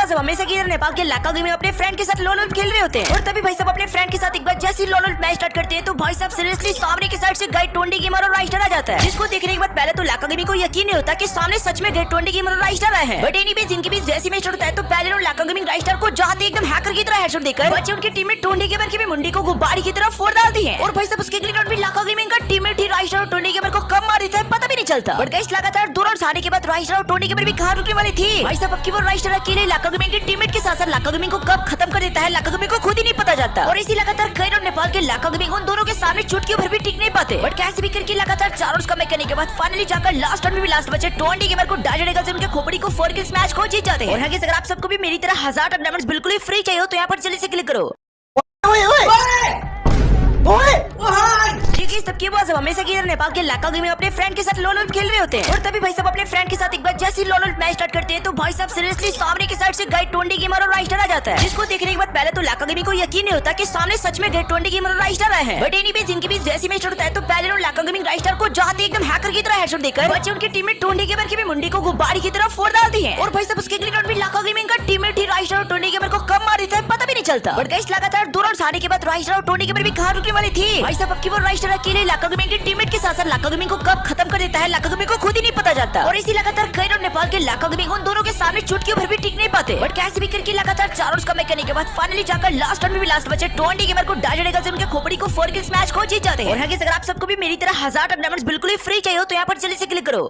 सब हमेशा की तरह नेपाल के लाका गेम में अपने फ्रेंड के साथ लोल खेल रहे होते हैं और तभी भाई सब अपने फ्रेंड के साथ एक बार जैसे ही लोल मैच स्टार्ट करते हैं तो भाई साहब सीरियसली सामने की साइड से गाइड 20 गेमर और राइस्टर आ जाता है, जिसको देखने के बाद पहले तो लाका गेमिंग को यकीन नहीं होता कि सामने सच में गाइड 20 गेमर और राइस्टर आए हैं। बट एनीवेज इनके बीच जैसी मैच होता है तो पहले उन्होंने लाका गेमिंग राइस्टर को जाते एकदम हैकर की तरह हेडशॉट देकर बच्चे उनके टीममेट 20 गेमर की भी मुंडी को गुब्बारी की तरह फोड़ डालती है और भाई साहब उसके अगले राउंड में लाका गेमिंग का टीममेट ही राइस्टर और 20 गेमर को कब मार देता है पता भी नहीं चलता। बट गाइस लगातार 2 राउंड हारने के बाद राइस्टर और 20 गेमर भी कहां रुकने वाली थी। भाई साहब अब की वो राइस्टर अकेले लाका गेमिंग के टीममेट के साथ साथ लाका गेमिंग को कब खत्म कर देता है लाका गेमिंग को खुद ही नहीं पता जाता और इसी लगातार कई राउंड नेपाल के लाका गेमिंग उन दोनों के सामने चुटकी भर भी टिक नहीं पाते। बट कैसे भी करके लगातार 4 राउंड्स कम करने के बाद फाइनली जाकर लास्ट राउंड में भी लास्ट बचे 20 गेमर को डायरेक्ट से उनके खोपड़ी को 4 किल्स मैच को जीत जाते हैं। और अगर आप सबको भी मेरी तरह 1000 डायमंड्स बिल्कुल ही फ्री चाहिए तो यहाँ पर जल्दी से क्लिक करो। सबकी बात हमेशा की तरह नेपाल के लाका गेम में अपने फ्रेंड के साथ लोल खेल रहे होते हैं और तभी भाई सब अपने फ्रेंड के साथ एक बार जैसे ही लोल मैच स्टार्ट करते हैं तो भाई साहब सीरियसली सामने की साइड से गाइड 20 गेमर और राइस्टर आ जाता है, जिसको देखने के बाद पहले तो लाका गेमिंग को यकीन नहीं होता कि सामने सच में गाइड 20 गेमर और राइस्टर आए हैं। बट एनीवेज इनके बीच जैसी मैच होता है तो पहले उन्होंने लाका गेमिंग राइस्टर को जाते एकदम हैकर की तरह हेडशॉट देकर बच्चे उनके टीममेट 20 गेमर की भी मुंडी को गुब्बारी की तरह फोड़ डालती है और भाई साहब उसके अगले राउंड में लाका गेमिंग का टीममेट ही राइस्टर और 20 गेमर को कब मार देता है पता भी नहीं चलता। बट गाइस लगातार 2 राउंड हारने के बाद राइस्टर और 20 गेमर भी कहां रुकने वाली थी। भाई साहब अब की वो राइस्टर अकेले लाका गेमिंग के टीममेट के साथ साथ लाका गेमिंग को कब खत्म कर देता है लाका गेमिंग को खुद ही नहीं पता जाता और इसी लगातार कई राउंड नेपाल के लाका गेमिंग उन दोनों के सामने चुटकी भर भी टिक नहीं पाते। बट कैसे भी करके लगातार 4 राउंड्स कम करने के बाद फाइनली जाकर लास्ट राउंड में भी लास्ट बचे 20 गेमर को डायरेक्ट से उनके खोपड़ी को 4 किल्स मैच को जीत जाते हैं। और अगर आप सबको भी मेरी तरह 1000 डायमंड्स बिल्कुल ही फ्री चाहिए तो यहाँ पर जल्दी से क्लिक करो।